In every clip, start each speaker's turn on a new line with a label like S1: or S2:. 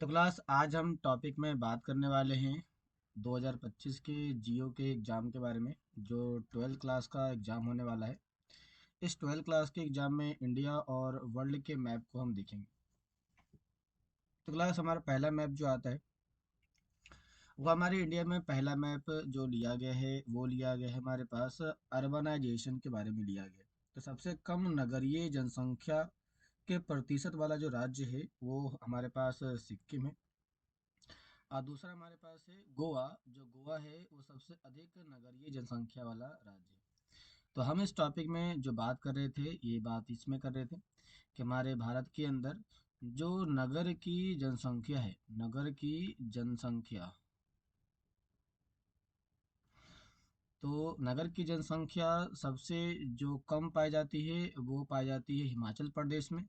S1: तो क्लास आज हम टॉपिक में बात करने वाले हैं 2025 के जीओ के एग्ज़ाम के बारे में जो 12th क्लास का एग्ज़ाम होने वाला है। इस 12th क्लास के एग्ज़ाम में इंडिया और वर्ल्ड के मैप को हम देखेंगे। तो क्लास हमारा पहला मैप जो आता है वो हमारे इंडिया में पहला मैप जो लिया गया है वो लिया गया है हमारे पास अर्बनाइजेशन के बारे में लिया गया है। तो सबसे कम नगरीय जनसंख्या के प्रतिशत वाला जो राज्य है वो हमारे पास सिक्किम है। और दूसरा हमारे पास है गोवा। जो गोवा है वो सबसे अधिक नगरीय जनसंख्या वाला राज्य है। तो हम इस टॉपिक में जो बात कर रहे थे ये बात इसमें कर रहे थे कि हमारे भारत के अंदर जो नगर की जनसंख्या है, नगर की जनसंख्या, तो नगर की जनसंख्या सबसे जो कम पाई जाती है वो पाई जाती है हिमाचल प्रदेश में।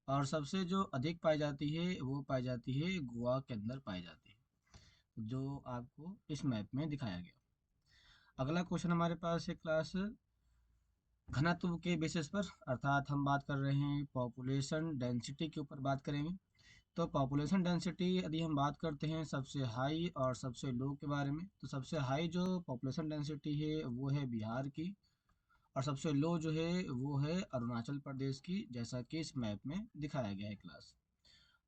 S1: और सबसे जो अधिक पाई जाती है वो पाई जाती है गोवा के अंदर पाई जाती है, जो आपको इस मैप में दिखाया गया। अगला क्वेश्चन हमारे पास है क्लास घनत्व के बेसिस पर, अर्थात हम बात कर रहे हैं पॉपुलेशन डेंसिटी के ऊपर बात करेंगे। तो पॉपुलेशन डेंसिटी यदि हम बात करते हैं सबसे हाई और सबसे लो के बारे में, तो सबसे हाई जो पॉपुलेशन डेंसिटी है वो है बिहार की। और सबसे लो जो है वो है अरुणाचल प्रदेश की, जैसा कि इस मैप में दिखाया गया है क्लास।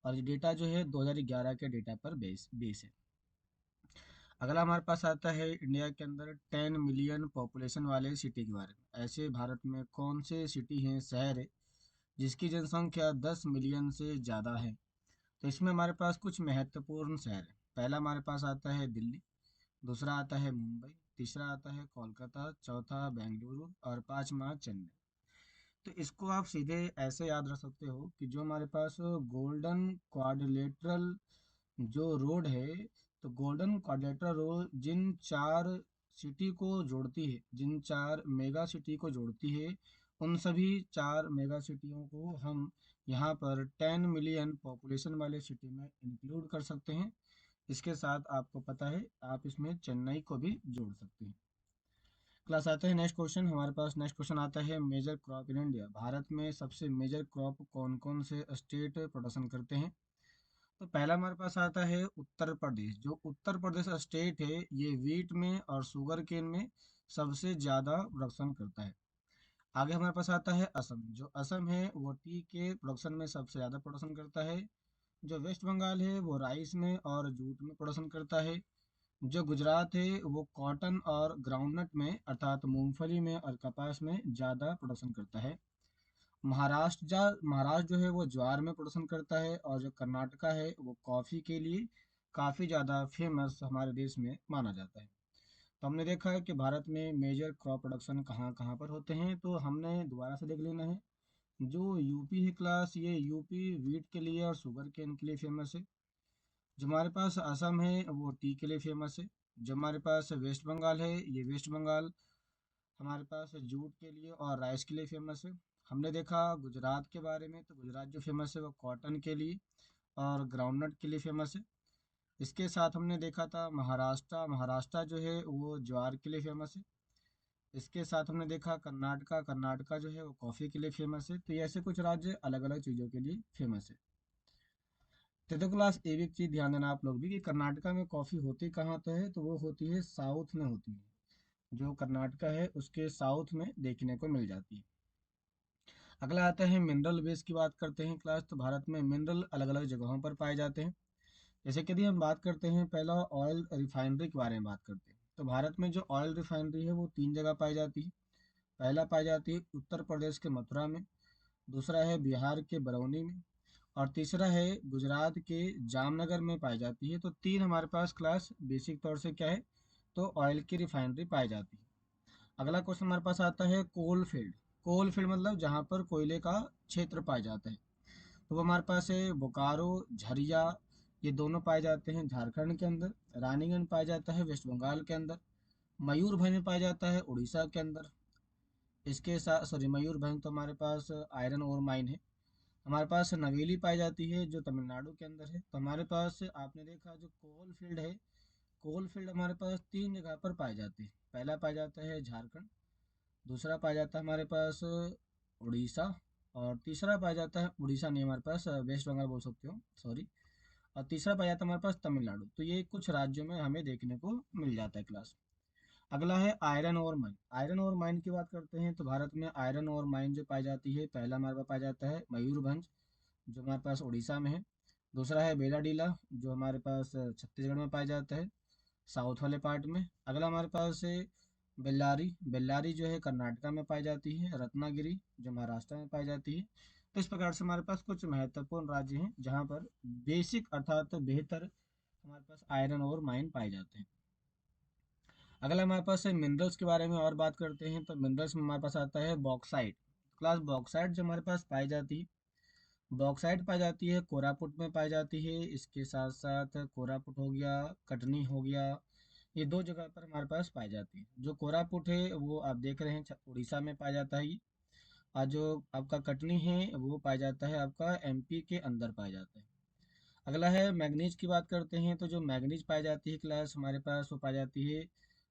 S1: और ये डेटा जो है 2011 के डेटा पर बेस है। अगला हमारे पास आता है इंडिया के अंदर 10 मिलियन पॉपुलेशन वाले सिटी के बारे में। ऐसे भारत में कौन से सिटी हैं, शहर है जिसकी जनसंख्या 10 मिलियन से ज़्यादा है। तो इसमें हमारे पास कुछ महत्वपूर्ण शहर है। पहला हमारे पास आता है दिल्ली, दूसरा आता है मुंबई, तीसरा आता है कोलकाता, चौथा बेंगलुरु और पांचवा चेन्नई। तो इसको आप सीधे ऐसे याद रख सकते हो कि जो हमारे पास गोल्डन क्वाड्रिलेटरल जो रोड है, तो गोल्डन क्वाड्रिलेटरल रोड जिन चार सिटी को जोड़ती है, जिन चार मेगा सिटी को जोड़ती है, उन सभी चार मेगा सिटियों को हम यहाँ पर 10 मिलियन पॉपुलेशन वाले सिटी में इंक्लूड कर सकते हैं। इसके साथ आपको पता है आप इसमें चेन्नई को भी जोड़ सकते हैं। क्लास आता है नेक्स्ट क्वेश्चन। हमारे पास नेक्स्ट क्वेश्चन आता है मेजर क्रॉप इन इंडिया। भारत में सबसे मेजर क्रॉप कौन कौन से स्टेट प्रोडक्शन करते हैं। तो पहला हमारे पास आता है उत्तर प्रदेश। जो उत्तर प्रदेश स्टेट है ये वीट में और शुगर केन में सबसे ज़्यादा प्रोडक्शन करता है। आगे हमारे पास आता है असम। जो असम है वो टी के प्रोडक्शन में सबसे ज़्यादा प्रोडक्शन करता है। जो वेस्ट बंगाल है वो राइस में और जूट में प्रोडक्शन करता है। जो गुजरात है वो कॉटन और ग्राउंडनट में अर्थात मूंगफली में और कपास में ज़्यादा प्रोडक्शन करता है। महाराष्ट्र जो है वो ज्वार में प्रोडक्शन करता है। और जो कर्नाटका है वो कॉफ़ी के लिए काफ़ी ज़्यादा फेमस हमारे देश में माना जाता है। तो हमने देखा है कि भारत में मेजर क्रॉप प्रोडक्शन कहाँ कहाँ पर होते हैं, तो हमने दोबारा से देख लेना है। जो यूपी है क्लास, ये यूपी वीट के लिए और शुगर केन के लिए फेमस है। जो हमारे पास असम है वो टी के लिए फेमस है। जो हमारे पास वेस्ट बंगाल है ये वेस्ट बंगाल हमारे पास जूट के लिए और राइस के लिए फेमस है। हमने देखा गुजरात के बारे में, तो गुजरात जो फेमस है वो कॉटन के लिए और ग्राउंडनट के लिए फेमस है। इसके साथ हमने देखा था महाराष्ट्र, महाराष्ट्र जो है वो ज्वार के लिए फेमस है। इसके साथ हमने देखा कर्नाटका, कर्नाटका जो है वो कॉफ़ी के लिए फेमस है। तो ये ऐसे कुछ राज्य अलग अलग चीज़ों के लिए फेमस है। तो देखो क्लास ये भी एक चीज़ ध्यान देना आप लोग भी कि कर्नाटका में कॉफ़ी होती कहाँ तो है, तो वो होती है साउथ में होती है। जो कर्नाटका है उसके साउथ में देखने को मिल जाती है। अगला आता है मिनरल वेस्ट की बात करते हैं क्लास। तो भारत में मिनरल अलग अलग जगहों पर पाए जाते हैं। जैसे कि यदि हम बात करते हैं पहला ऑयल रिफाइनरी के बारे में बात करते हैं, तो भारत में जो ऑयल रिफाइनरी है वो तीन जगह पाई जाती है। पहला पाई जाती है उत्तर प्रदेश के मथुरा में, दूसरा है बिहार के बरौनी में और तीसरा है गुजरात के जामनगर में पाई जाती है। तो तीन हमारे पास क्लास बेसिक तौर से क्या है, तो ऑयल की रिफाइनरी पाई जाती है। अगला क्वेश्चन हमारे पास आता है कोल फील्ड। कोल फील्ड मतलब जहाँ पर कोयले का क्षेत्र पाया जाता है। तो वो हमारे पास है बोकारो, झरिया, ये दोनों पाए जाते हैं झारखंड के अंदर। रानीगंज पाया जाता है वेस्ट बंगाल के अंदर। मयूरभंज पाया जाता है उड़ीसा के अंदर। इसके साथ सॉरी मयूरभंज तो हमारे पास आयरन ओर माइन है। हमारे पास नवेली पाई जाती है जो तमिलनाडु के अंदर है। तो हमारे पास आपने देखा जो कोल फील्ड है, कोल फील्ड हमारे पास तीन जगह पर पाए जाते हैं। पहला पाया जाता है झारखंड, दूसरा पाया जाता है हमारे पास उड़ीसा और तीसरा पाया जाता है उड़ीसा नहीं, हमारे पास वेस्ट बंगाल बोल सकते हो, सॉरी। और तीसरा पाया जाता है हमारे पास तमिलनाडु। तो ये कुछ राज्यों में हमें देखने को मिल जाता है क्लास। अगला है आयरन और माइन। आयरन और माइन की बात करते हैं तो भारत में आयरन और माइन जो पाई जाती है, पहला हमारे पास पाया जाता है मयूरभंज, जो हमारे पास उड़ीसा में है। दूसरा है बेलाडीला, जो हमारे पास छत्तीसगढ़ में पाया जाता है, साउथ वाले पार्ट में। अगला हमारे पास है बेल्लारी। बेल्लारी जो है कर्नाटका में पाई जाती है। रत्नागिरी जो महाराष्ट्र में पाई जाती है। तो इस प्रकार से हमारे पास कुछ महत्वपूर्ण राज्य हैं जहाँ पर बेसिक अर्थात बेहतर हमारे पास आयरन और माइन पाए जाते हैं। अगला हमारे पास है मिनरल्स के बारे में और बात करते हैं तो मिनरल्स में हमारे पास आता है बॉक्साइट। क्लास बॉक्साइट जो हमारे पास पाई जाती है, बॉक्साइट पाई जाती है कोरापुट में पाई जाती है। इसके साथ साथ कोरापुट हो गया, कटनी हो गया, ये दो जगह पर हमारे पास पाई जाती है। जो कोरापुट है वो आप देख रहे हैं उड़ीसा में पाया जाता है ये। और जो आपका कटनी है वो पाया जाता है आपका एमपी के अंदर पाया जाता है। अगला है मैग्नीज की बात करते हैं तो जो मैग्नीज पाई जाती है क्लास हमारे पास वो पाई जाती है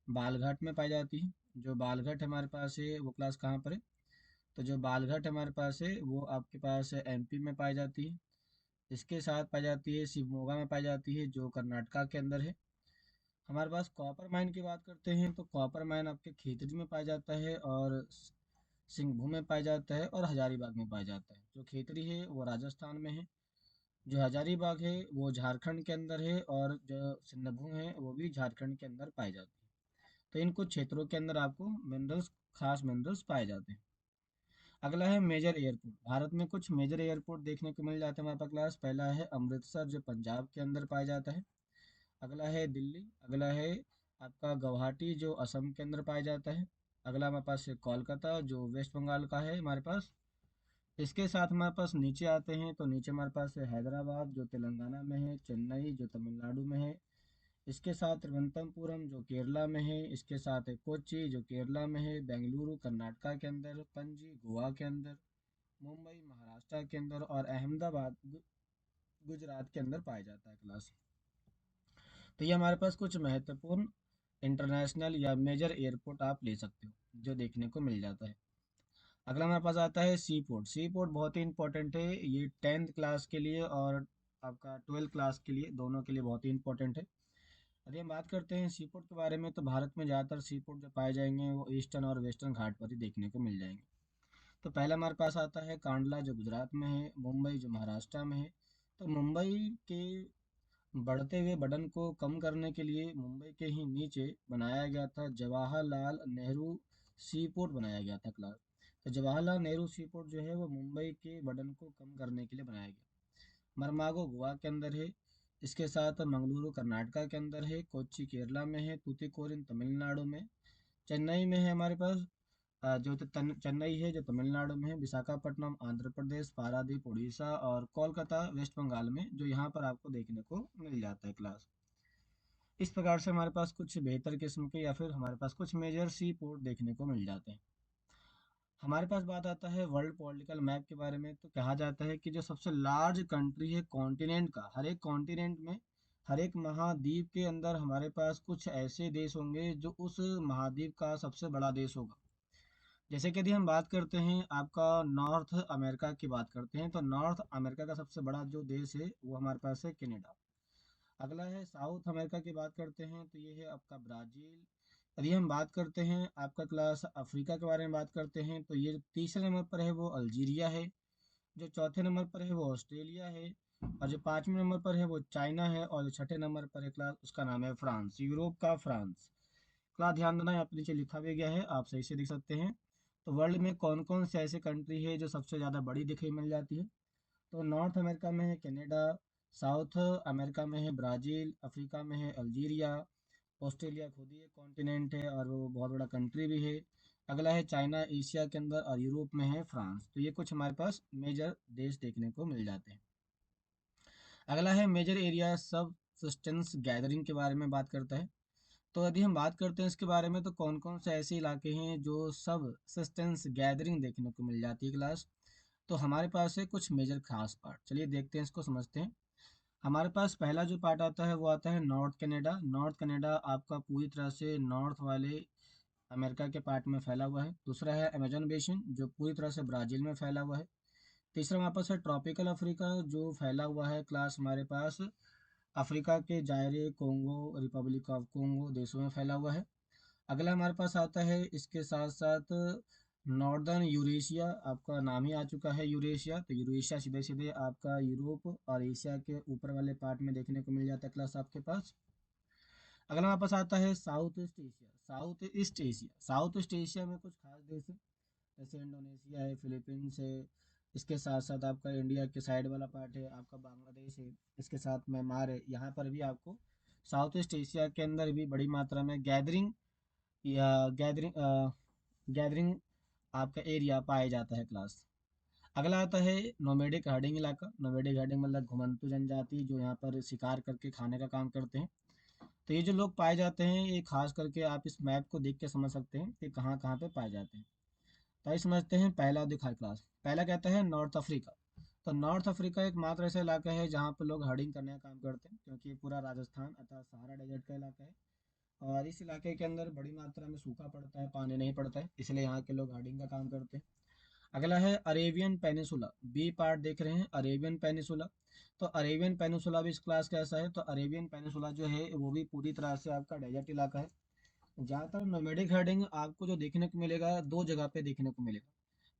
S1: बालघाट में पाई जाती है। जो बालघाट हमारे पास है वो क्लास कहाँ पर है, तो जो बालघाट हमारे पास है वो आपके पास एमपी में पाई जाती है। इसके साथ पाई जाती है शिवमोगा में पाई जाती है जो कर्नाटका के अंदर है। हमारे पास कॉपर माइन की बात करते हैं तो कॉपर माइन आपके खेतड़ी में पाया जाता है और सिंहभूम में पाया जाता है और हजारीबाग में पाया जाता है। जो खेतड़ी है वो राजस्थान में है, जो हजारीबाग है वो झारखंड के अंदर है और जो सिंहभूम है वो भी झारखंड के अंदर पाई जाती है। तो इन कुछ क्षेत्रों के अंदर आपको मिनरल्स, खास मिनरल्स पाए जाते हैं। अगला है मेजर एयरपोर्ट। भारत में कुछ मेजर एयरपोर्ट देखने को मिल जाते हैं हमारे पास क्लास। पहला है अमृतसर जो पंजाब के अंदर पाया जाता है। अगला है दिल्ली। अगला है आपका गुवाहाटी जो असम के अंदर पाया जाता है। अगला हमारे पास है कोलकाता जो वेस्ट बंगाल का है हमारे पास। इसके साथ हमारे पास नीचे आते हैं तो नीचे हमारे पास है हैदराबाद जो तेलंगाना में है, चेन्नई जो तमिलनाडु में है। इसके साथ तिरुवनंतपुरम जो केरला में है। इसके साथ है कोच्चि जो केरला में है, बेंगलुरु कर्नाटका के अंदर, पणजी गोवा के अंदर, मुंबई महाराष्ट्र के अंदर और अहमदाबाद गुजरात के अंदर पाया जाता है क्लास। तो ये हमारे पास कुछ महत्वपूर्ण इंटरनेशनल या मेजर एयरपोर्ट आप ले सकते हो जो देखने को मिल जाता है। अगला हमारे पास आता है सी पोर्ट। सी पोर्ट बहुत ही इंपॉर्टेंट है, ये 10th क्लास के लिए और आपका 12th क्लास के लिए, दोनों के लिए बहुत ही इंपॉर्टेंट है। यदि हम बात करते हैं सी पोर्ट के बारे में तो भारत में ज़्यादातर सी पोर्ट जो पाए जाएंगे वो ईस्टर्न और वेस्टर्न घाट पर ही देखने को मिल जाएंगे। तो पहला हमारे पास आता है कांडला जो गुजरात में है, मुंबई जो महाराष्ट्र में है। तो मुंबई के बढ़ते हुए बर्डन को कम करने के लिए मुंबई के ही नीचे बनाया गया था जवाहरलाल नेहरू सी पोर्ट बनाया गया था क्लास। तो जवाहरलाल नेहरू सी पोर्ट जो है वो मुंबई के बर्डन को कम करने के लिए बनाया गया। मरमागो गोवा के अंदर है। इसके साथ मंगलुरु कर्नाटका के अंदर है, कोच्चि केरला में है, तूतीकोरिन तमिलनाडु में, चेन्नई में है हमारे पास चेन्नई है जो तमिलनाडु में है, विशाखापट्टनम आंध्र प्रदेश, पारादीप उड़ीसा और कोलकाता वेस्ट बंगाल में जो यहाँ पर आपको देखने को मिल जाता है क्लास। इस प्रकार से हमारे पास कुछ बेहतर किस्म के या फिर हमारे पास कुछ मेजर सी पोर्ट देखने को मिल जाते हैं। हमारे पास बात आता है वर्ल्ड पॉलिटिकल मैप के बारे में तो कहा जाता है कि जो सबसे लार्ज कंट्री है कॉन्टिनेंट का, हर एक कॉन्टिनेंट में, हर एक महाद्वीप के अंदर हमारे पास कुछ ऐसे देश होंगे जो उस महाद्वीप का सबसे बड़ा देश होगा। जैसे कि यदि हम बात करते हैं आपका नॉर्थ अमेरिका की बात करते हैं तो नॉर्थ अमेरिका का सबसे बड़ा जो देश है वो हमारे पास है कनाडा। अगला है साउथ अमेरिका की बात करते हैं तो ये है आपका ब्राज़ील। यदि हम बात करते हैं आपका क्लास अफ्रीका के बारे में बात करते हैं तो ये जो तीसरे नंबर पर है वो अल्जीरिया है, जो चौथे नंबर पर है वो ऑस्ट्रेलिया है, और जो पाँचवें नंबर पर है वो चाइना है, और जो छठे नंबर पर है क्लास उसका नाम है फ्रांस, यूरोप का फ्रांस। क्लास ध्यान देना यहाँ पे नीचे लिखा भी गया है, आप सही से देख सकते हैं। तो वर्ल्ड में कौन कौन से ऐसे कंट्री है जो सबसे ज़्यादा बड़ी दिखाई मिल जाती है, तो नॉर्थ अमेरिका में है कनाडा, साउथ अमेरिका में है ब्राज़ील, अफ्रीका में है अल्जीरिया, ऑस्ट्रेलिया खुद ही एक कॉन्टिनेंट है और वो बहुत बड़ा कंट्री भी है। अगला है चाइना एशिया के अंदर, और यूरोप में है फ्रांस। तो ये कुछ हमारे पास मेजर देश देखने को मिल जाते हैं। अगला है मेजर एरिया सब सस्टेंस गैदरिंग के बारे में बात करता है। तो यदि हम बात करते हैं इसके बारे में तो कौन कौन से ऐसे इलाके हैं जो सब सस्टेंस गैदरिंग देखने को मिल जाती है क्लास। तो हमारे पास है कुछ मेजर खास पार्ट, चलिए देखते हैं, इसको समझते हैं। हमारे पास पहला जो पार्ट आता है वो आता है नॉर्थ कनाडा। नॉर्थ कनाडा आपका पूरी तरह से नॉर्थ वाले अमेरिका के पार्ट में फैला हुआ है। दूसरा है अमेजन बेसिन जो पूरी तरह से ब्राज़ील में फैला हुआ है। तीसरा हमारे पास है ट्रॉपिकल अफ्रीका जो फैला हुआ है क्लास हमारे पास अफ्रीका के जायरे, कोंगो, रिपब्लिक ऑफ कोंगो देशों में फैला हुआ है। अगला हमारे पास आता है इसके साथ साथ नॉर्दर्न यूरेशिया, आपका नाम ही आ चुका है यूरेशिया, तो यूरेशिया सीधे सीधे आपका यूरोप और एशिया के ऊपर वाले पार्ट में देखने को मिल जाता है क्लास आपके पास। अगला हमारे पास आता है south east Asia. South east Asia में कुछ खास देश है, जैसे इंडोनेशिया है, फिलीपींस है, इसके साथ साथ आपका इंडिया के साइड वाला पार्ट है, आपका बांग्लादेश है, इसके साथ म्यांमार है। यहाँ पर भी आपको साउथ ईस्ट एशिया के अंदर भी बड़ी मात्रा में या गैदरिंग गैदरिंग आपका एरिया पाया जाता है क्लास। अगला आता है नोमेडिक हर्डिंग इलाका। नोमेडिक हर्डिंग मतलब घुमंतु जनजाति जो यहाँ पर शिकार करके खाने का काम करते हैं। तो ये जो लोग पाए जाते हैं, ये खास करके आप इस मैप को देख के समझ सकते हैं कि कहाँ कहाँ पे पाए जाते हैं। तो आइए समझते हैं पहला दिखा क्लास। पहला कहता है नॉर्थ अफ्रीका। तो नॉर्थ अफ्रीका एक मात्र ऐसा इलाका है जहाँ पर लोग हर्डिंग करने का काम करते हैं, क्योंकि ये पूरा राजस्थान अर्थात सहारा डेजर्ट का इलाका है। और इस इलाके के अंदर बड़ी मात्रा में सूखा पड़ता है, पानी नहीं पड़ता है, इसलिए यहाँ के लोग हर्डिंग का काम करते हैं। अगला है अरेबियन पेनिसुला। बी पार्ट देख रहे हैं, अरेबियन पेनिसुला। तो अरेबियन पेनिसुला भी इस क्लास का ऐसा है। तो अरेबियन पेनिसुला जो है वो भी पूरी तरह से आपका डेजर्ट इलाका है। ज़्यादातर नोमैडिक हर्डिंग आपको जो देखने को मिलेगा, दो जगह पे देखने को मिलेगा।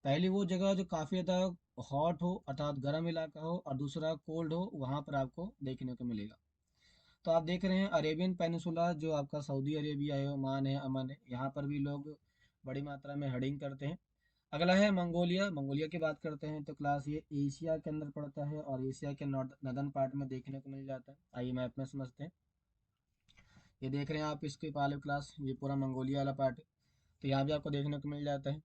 S1: पहली वो जगह जो काफ़ी ज़्यादा हॉट हो अर्थात गर्म इलाका हो, और दूसरा कोल्ड हो, वहाँ पर आपको देखने को मिलेगा। तो आप देख रहे हैं अरेबियन पेनिसुला जो आपका सऊदी अरेबिया है, ओमान है, अमन है, यहाँ पर भी लोग बड़ी मात्रा में हर्डिंग करते हैं। अगला है मंगोलिया। मंगोलिया की बात करते हैं तो क्लास ये एशिया के अंदर पड़ता है और एशिया के नॉर्दर्न पार्ट में देखने को मिल जाता है। आइए मैप में समझते हैं। ये देख रहे हैं आप इसके पहले क्लास, ये पूरा मंगोलिया वाला पार्ट है, तो यहाँ भी आपको देखने को मिल जाता है।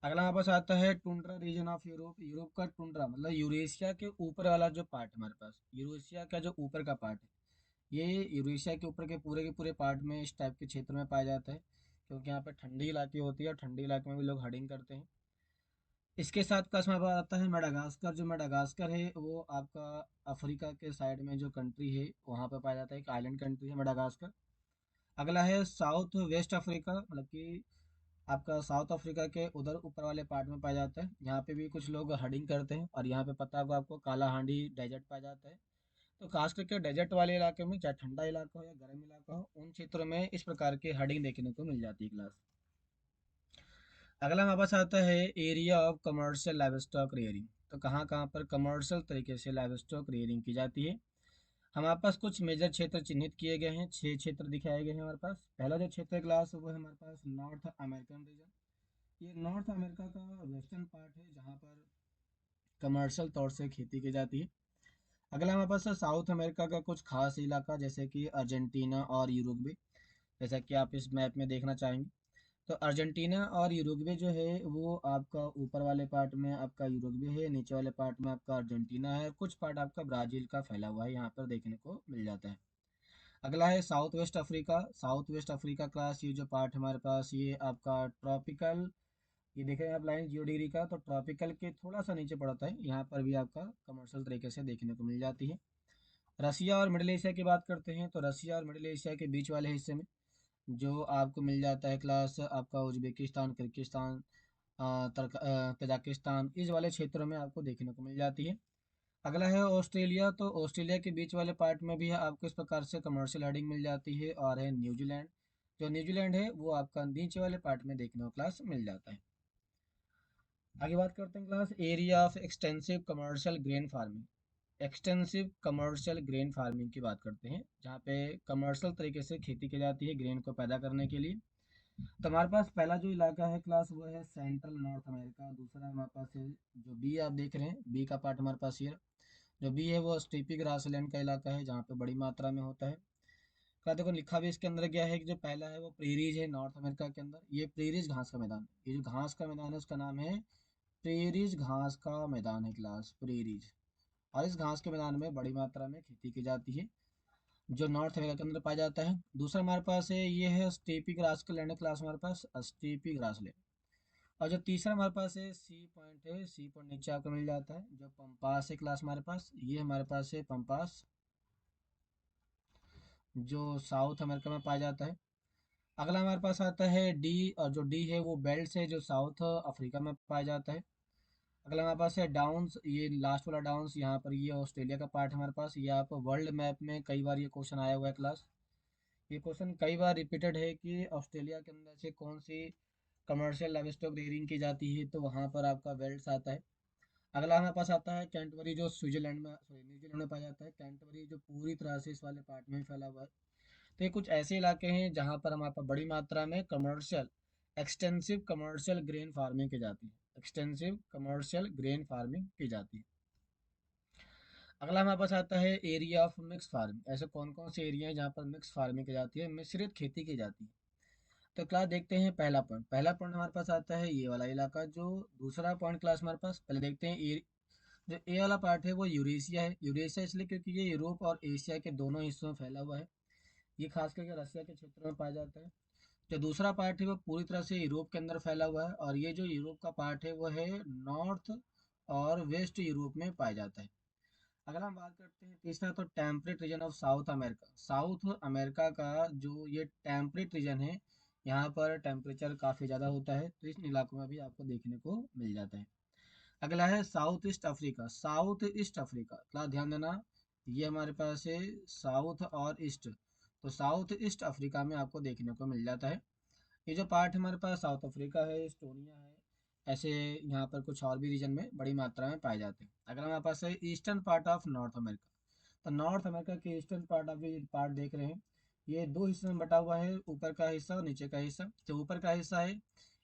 S1: अगला हमारे पास आता है tundra region of Europe. Europe का टुंड्रा मतलब यूरेशिया के ऊपर वाला जो पार्ट हमारे पास, यूरेशिया का जो ऊपर का पार्ट है, ये यूरेशिया के पूरे पार्ट में इस टाइप के क्षेत्र में पाया जाता है, क्योंकि यहाँ पे ठंडी इलाके होती है और ठंडी इलाके में भी लोग हर्डिंग करते हैं। इसके साथ का इसमें आता है मेडागास्कर। जो मेडागास्कर है वो आपका अफ्रीका के साइड में जो कंट्री है वहाँ पे पाया जाता है, एक आइलैंड कंट्री है मेडागास्कर। अगला है साउथ वेस्ट अफ्रीका, मतलब कि आपका साउथ अफ्रीका के उधर ऊपर वाले पार्ट में पाया जाता है। यहाँ पे भी कुछ लोग हडिंग करते हैं, और यहाँ पे पता होगा आपको काला हांडी डेजर्ट पाया जाता है। तो खास करके डेजर्ट वाले इलाके में, चाहे ठंडा इलाका हो या गर्म इलाका हो, उन क्षेत्रों में इस प्रकार के हडिंग देखने को मिल जाती है क्लास। अगला हमारे पास आता है area of commercial livestock rearing. तो कहाँ कहाँ पर कमर्शियल तरीके से लाइवस्टॉक रेयरिंग की जाती है। हमारे पास कुछ मेजर क्षेत्र चिन्हित किए गए हैं, 6 क्षेत्र दिखाए गए हैं हमारे पास। पहला जो क्षेत्र क्लास वो है हमारे पास नॉर्थ अमेरिकन रीजन। ये नॉर्थ अमेरिका का वेस्टर्न पार्ट है, जहाँ पर कमर्शियल तौर से खेती की जाती है। अगला हमारे पास है साउथ अमेरिका का कुछ खास इलाका, जैसे कि अर्जेंटीना और यूरुग्वे, जैसा कि आप इस मैप में देखना चाहेंगे। तो अर्जेंटीना और यूरुग्वे जो है वो आपका ऊपर वाले पार्ट में आपका यूरुग्वे है, नीचे वाले पार्ट में आपका अर्जेंटीना है, कुछ पार्ट आपका ब्राज़ील का फैला हुआ है, यहाँ पर देखने को मिल जाता है। अगला है south west Africa. South west Africa class, ये जो पार्ट हमारे पास ये आपका ट्रॉपिकल, ये देख रहे हैं आप लाइन 0 डिग्री का, तो ट्रॉपिकल के थोड़ा सा नीचे पड़ता है, यहाँ पर भी आपका कमर्शियल तरीके से देखने को मिल जाती है। रसिया और मिडिल एशिया की बात करते हैं, तो रसिया और मिडिल एशिया के बीच वाले हिस्से में जो आपको मिल जाता है क्लास आपका उज्बेकिस्तान, किर्गिस्तान, तजाकिस्तान, इस वाले क्षेत्रों में आपको देखने को मिल जाती है। अगला है ऑस्ट्रेलिया। तो ऑस्ट्रेलिया के बीच वाले पार्ट में भी आपको इस प्रकार से कमर्शियल हेडिंग मिल जाती है। और है न्यूजीलैंड। जो न्यूजीलैंड है वो आपका नीचे वाले पार्ट में देखने को क्लास मिल जाता है। आगे बात करते हैं class area of extensive commercial grain farming. Extensive commercial grain farming की बात करते हैं, जहाँ पे कमर्शियल तरीके से खेती की जाती है ग्रेन को पैदा करने के लिए। तो हमारे पास पहला जो इलाका है क्लास वो है सेंट्रल नॉर्थ अमेरिका। दूसरा हमारे पास है जो बी आप देख रहे हैं, बी का पार्ट हमारे पास ये जो बी है वो स्टीपी ग्रासलैंड का इलाका है, जहाँ पे बड़ी मात्रा में होता है। क्या देखो लिखा भी इसके अंदर गया है कि जो पहला है वो प्रेरीज है नॉर्थ अमेरिका के अंदर। ये प्रेरीज घास का मैदान, ये जो घास का मैदान है उसका नाम है प्रेरीज। घास का मैदान है क्लास प्रेरीज। और इस घास के मैदान में बड़ी मात्रा में खेती की जाती है, जो नॉर्थ अमेरिका के अंदर पाया जाता है। दूसरा हमारे पास है ये है स्टेपी ग्रास का लैंड है क्लास, हमारे पास स्टेपी ग्रास लैंड। और जो तीसरा हमारे पास है सी पॉइंट है, सी पॉइंट नीचे आपको मिल जाता है, जो पंपास है क्लास हमारे पास, ये हमारे पास है पंपास, जो साउथ अमेरिका में पाया जाता है। अगला हमारे पास आता है डी, और जो डी है वो बेल्ट है जो साउथ अफ्रीका में पाया जाता है। अगला हमारे पास है डाउन्स, ये लास्ट वाला डाउन्स यहाँ पर, ये ऑस्ट्रेलिया का पार्ट हमारे पास। ये आप वर्ल्ड मैप में कई बार ये क्वेश्चन आया हुआ है क्लास। ये क्वेश्चन कई बार रिपीटेड है कि ऑस्ट्रेलिया के अंदर से कौन सी कमर्शियल लाइव स्टॉक रेयरिंग की जाती है, तो वहाँ पर आपका वेल्स आता है। अगला हमारे पास आता है कैंटबरी, जो स्विट्जरलैंड में, सॉरी न्यूजीलैंड में पाया जाता है। कैंटबरी जो पूरी तरह से इस वाले पार्ट में फैला हुआ है। तो ये कुछ ऐसे इलाके हैं जहाँ पर हमारे पास बड़ी मात्रा में commercial, extensive commercial grain farming की जाती है। एक्सटेंसिव कमर्शियल ग्रेन फार्मिंग की जाती है। अगला हमारे पास आता है एरिया ऑफ मिक्स फार्मिंग। ऐसे कौन कौन से एरिया हैं जहाँ पर मिक्स फार्मिंग की जाती है, मिश्रित खेती की जाती है। तो क्लास देखते हैं पहला पॉइंट। पहला पॉइंट हमारे पास आता है ये वाला इलाका। जो दूसरा पॉइंट क्लास हमारे पास, पहले देखते हैं जो ए वाला पार्ट है वो यूरेशिया है। यूरेशिया इसलिए क्योंकि ये यूरोप और एशिया के दोनों हिस्सों में फैला हुआ है। ये खास करके रसिया के क्षेत्र में पाया जाता है। जो दूसरा पार्ट है वो पूरी तरह से यूरोप के अंदर फैला हुआ है, और ये जो यूरोप का पार्ट है वो है नॉर्थ और वेस्ट यूरोप में पाया जाता है। अगर हम बात करते हैं तीसरा, तो temperate region of south America. South America का जो ये टेम्परेट रीजन है, यहाँ पर टेम्परेचर काफ़ी ज़्यादा होता है, तो इन इलाकों में भी आपको देखने को मिल जाता है। अगला है south east Africa. South east Africa, class ध्यान देना, ये हमारे पास है साउथ और ईस्ट। तो साउथ ईस्ट अफ्रीका में आपको देखने को मिल जाता है। ये जो पार्ट हमारे पास साउथ अफ्रीका है, एस्टोनिया है, ऐसे यहाँ पर कुछ और भी रीजन में बड़ी मात्रा में पाए जाते हैं। अगर हमारे पास है eastern part of north America. तो नॉर्थ अमेरिका के ईस्टर्न पार्ट ऑफ, ये पार्ट देख रहे हैं, ये दो हिस्सों में बटा हुआ है, ऊपर का हिस्सा और नीचे का हिस्सा। जो ऊपर का हिस्सा है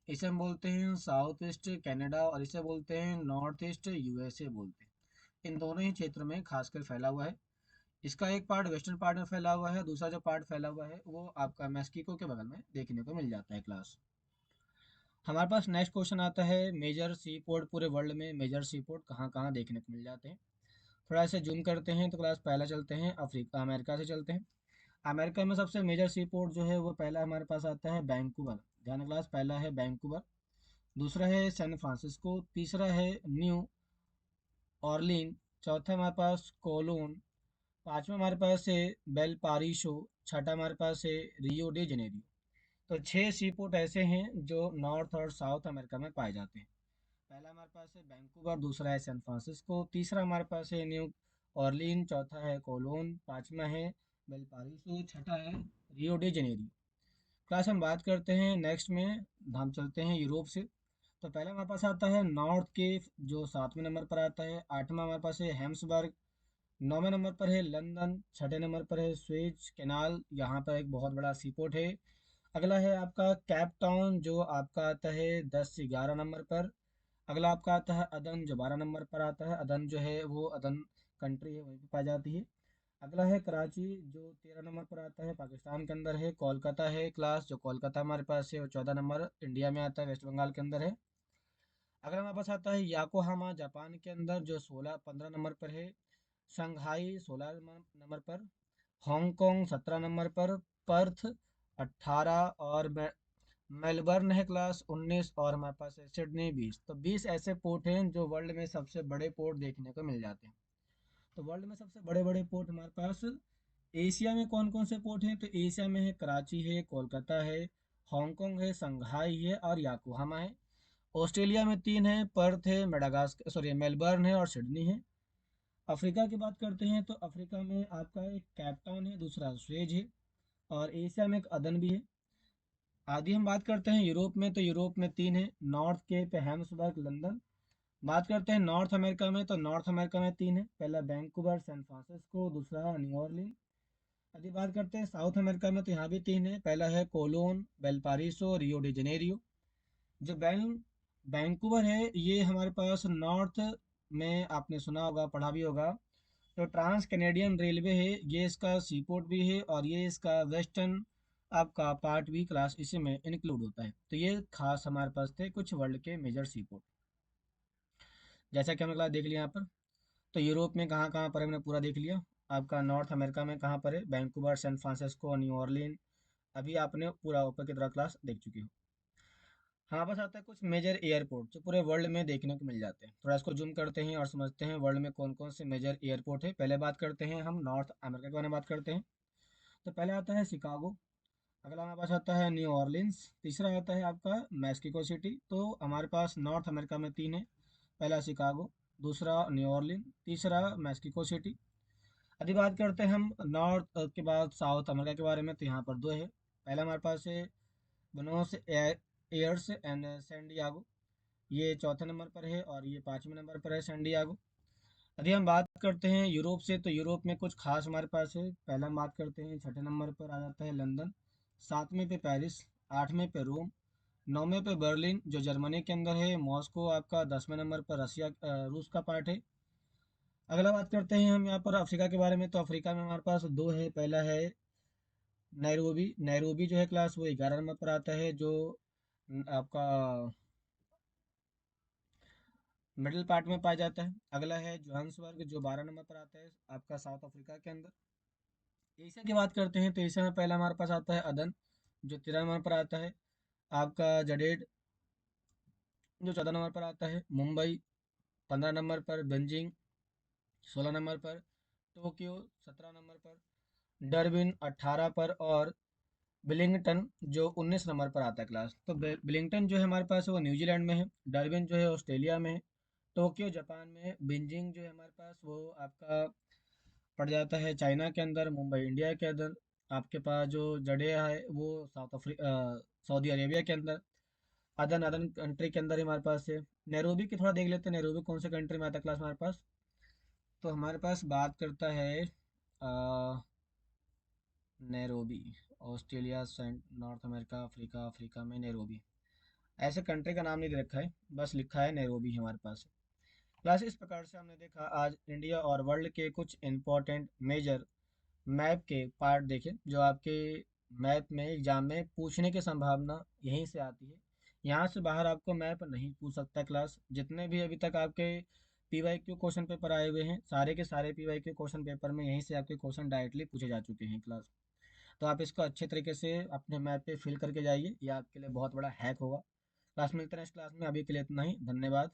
S1: इसे हम बोलते हैं साउथ ईस्ट कनाडा, और इसे बोलते हैं नॉर्थ ईस्ट यूएसए बोलते हैं। इन दोनों ही क्षेत्र में खासकर फैला हुआ है। इसका एक पार्ट वेस्टर्न पार्ट में फैला हुआ है, दूसरा जो पार्ट फैला हुआ है वो आपका मैक्सिको के बगल में देखने को मिल जाता है क्लास। हमारे पास नेक्स्ट क्वेश्चन आता है मेजर सी पोर्ट। पूरे वर्ल्ड में मेजर सी पोर्ट कहाँ कहाँ देखने को मिल जाते हैं। थोड़ा ऐसे जूम करते हैं तो क्लास पहला चलते हैं अफ्रीका, अमेरिका से चलते हैं। अमेरिका में सबसे मेजर सी पोर्ट जो है वो पहला हमारे पास आता है वैंकूवर। ध्यान क्लास, पहला है वैंकूवर, दूसरा है सैन फ्रांसिस्को, तीसरा है न्यू ऑर्लिन, चौथा हमारे पास कोलोन, पांचवा हमारे पास है बेल पारिशो, छठा हमारे पास है रियो डी जनेरियो। तो छह सी पोर्ट ऐसे हैं जो नॉर्थ और साउथ अमेरिका में पाए जाते हैं। पहला हमारे पास है वैंकूवर, दूसरा है सैन फ्रांसिस्को, तीसरा हमारे पास है न्यू ऑर्लिन, चौथा है कोलोन, पांचवा है बेलपारिसो, छठा है रियो डी जनेरियो। क्लास हम बात करते हैं नेक्स्ट में, हम चलते हैं यूरोप से। तो पहला हमारे पास आता है नॉर्थ के, जो सातवें नंबर पर आता है। आठवां हमारे पास है हेम्सबर्ग, नौवें नंबर पर है लंदन, छठे नंबर पर है स्वेज कैनाल, यहाँ पर एक बहुत बड़ा सीपोर्ट है। अगला है आपका कैप टाउन, जो आपका आता है 10 से 11 नंबर पर। अगला आपका आता है अदन, जो 12 नंबर पर आता है। अदन जो है वो अदन कंट्री है, वहीं पर पाई जाती है। अगला है कराची, जो 13 नंबर पर आता है, पाकिस्तान के अंदर है। कोलकाता है क्लास, जो कोलकाता हमारे पास है वो 14 नंबर इंडिया में आता है, वेस्ट बंगाल के अंदर है। अगला हमारे पास आता है याकोहामा, जापान के अंदर, जो 15 नंबर पर है। शंघाई 16 नंबर पर। हांगकांग 17 नंबर पर। पर्थ 18, और मेलबर्न है क्लास 19, और हमारे पास है सिडनी 20। तो 20 ऐसे पोर्ट हैं जो वर्ल्ड में सबसे बड़े पोर्ट देखने को मिल जाते हैं। तो वर्ल्ड में सबसे बड़े बड़े पोर्ट हमारे पास एशिया में कौन कौन से पोर्ट हैं, तो एशिया में है कराची है, कोलकाता है, हांगकांग है, संघाई है, और याकोहामा है। ऑस्ट्रेलिया में तीन है, पर्थ है, मेडागास्कर, सॉरी मेलबर्न है, और सिडनी है। अफ्रीका की बात करते हैं तो अफ्रीका में आपका एक कैप टाउन है, दूसरा स्वेज है, और एशिया में एक अदन भी है। आदि हम बात करते हैं यूरोप में, तो यूरोप में तीन है, नॉर्थ केप, हैम्सबर्ग, लंदन। बात करते हैं नॉर्थ अमेरिका में, तो नॉर्थ अमेरिका में तीन है, पहला वैंकूवर, सैन फ्रांसिस्को, दूसरा न्यू ऑर्लिन। यदि बात करते हैं साउथ अमेरिका में, तो यहाँ भी तीन है, पहला है कोलोन, बेलपारिसो, रियो डी जेनेरियो। जो वैंकूवर है ये हमारे पास नॉर्थ में, आपने सुना होगा, पढ़ा भी होगा। तो ट्रांस कैनेडियन रेलवे है, ये इसका सीपोर्ट भी है, और ये इसका वेस्टर्न आपका पार्ट भी क्लास इसी में इंक्लूड होता है। तो ये खास हमारे पास थे कुछ वर्ल्ड के मेजर सीपोर्ट। जैसा कि हमने क्लास देख लिया यहाँ पर। तो यूरोप में कहाँ कहाँ पर है हमने पूरा देख लिया। आपका नॉर्थ अमेरिका में कहाँ पर है, Vancouver, San Francisco, New Orleans. अभी आपने पूरा ऊपर की तरह क्लास देख चुकी हो। हाँ, बस आता है कुछ मेजर एयरपोर्ट जो पूरे वर्ल्ड में देखने को मिल जाते हैं। थोड़ा इसको जूम करते हैं और समझते हैं वर्ल्ड में कौन कौन से मेजर एयरपोर्ट है। पहले बात करते हैं हम नॉर्थ अमेरिका के बारे में बात करते हैं। तो पहले आता है शिकागो। अगला हमारे पास आता है न्यू ऑर्लिन्स। तीसरा आता है आपका मैक्सिको सिटी। तो हमारे पास नॉर्थ अमेरिका में तीन है, पहला शिकागो, दूसरा न्यू ऑर्लिन, तीसरा मैक्सिको सिटी। अभी बात करते हैं हम नॉर्थ के बाद साउथ अमेरिका के बारे में, तो यहाँ पर दो है। पहला हमारे पास है बुनोस एयर्स एंड सैन डियागो, ये चौथे नंबर पर है, और ये पाँचवें नंबर पर है सैन डियागो। यदि हम बात करते हैं यूरोप से, तो यूरोप में कुछ खास हमारे पास है। पहला हम बात करते हैं, छठे नंबर पर आ जाता है लंदन, सातवें पे पेरिस, आठवें पे रोम, नौवें पे बर्लिन जो जर्मनी के अंदर है, मॉस्को आपका 10वें नंबर पर, रूस का पार्ट है। अगला बात करते हैं हम यहाँ पर अफ्रीका के बारे में, तो अफ्रीका में हमारे पास दो है। पहला है नैरोबी, नैरोबी जो है क्लास वो 11 नंबर पर आता है, जो आपका मिडिल पार्ट में पाया जाता है। अगला है जोहान्सबर्ग जो 12 नंबर पर आता है आपका साउथ अफ्रीका के अंदर। एशिया की बात करते हैं, तो एशिया में पहला हमारे पास आता है अदन जो 13 नंबर पर आता है, आपका जडेड जो 14 नंबर पर आता है, मुंबई 15 नंबर पर, बेजिंग 16 नंबर पर, टोक्यो 17 नंबर पर, डरबिन 18 पर, और बिलिंगटन जो 19 नंबर पर आता है क्लास। तो बिलिंगटन जो है हमारे पास वो न्यूजीलैंड में है, डरबिन जो है ऑस्ट्रेलिया में है, टोक्यो जापान में है, बीजिंग जो है हमारे पास वो आपका पड़ जाता है चाइना के अंदर, मुंबई इंडिया के अंदर। आपके पास जो जडेजा है वो सऊदी अरेबिया के अंदर, अदन अदन कंट्री के अंदर ही हमारे पास है। नैरोबी की थोड़ा देख लेते हैं, नैरोबी कौन से कंट्री में आता है क्लास हमारे पास। तो हमारे पास बात करता है नैरोबी, ऑस्ट्रेलिया, सेंट नॉर्थ अमेरिका, अफ्रीका, अफ्रीका में नैरोबी। ऐसे कंट्री का नाम नहीं दे रखा है, बस लिखा है नैरोबी हमारे पास। क्लास इस प्रकार से हमने देखा आज इंडिया और वर्ल्ड के कुछ इंपॉर्टेंट मेजर मैप के पार्ट देखे, जो आपके मैप में एग्जाम में पूछने की संभावना यहीं से आती है। यहाँ से बाहर आपको मैप नहीं पूछ सकता क्लास। जितने भी अभी तक आपके पीवाईक्यू क्वेश्चन पेपर आए हुए हैं, सारे के सारे पीवाईक्यू क्वेश्चन पेपर में यहीं से आपके क्वेश्चन डायरेक्टली पूछे जा चुके हैं क्लास। तो आप इसको अच्छे तरीके से अपने मैप पे फिल करके जाइए, यह आपके लिए बहुत बड़ा हैक होगा। क्लास मिलते हैं इस क्लास में, अभी के लिए इतना ही, धन्यवाद।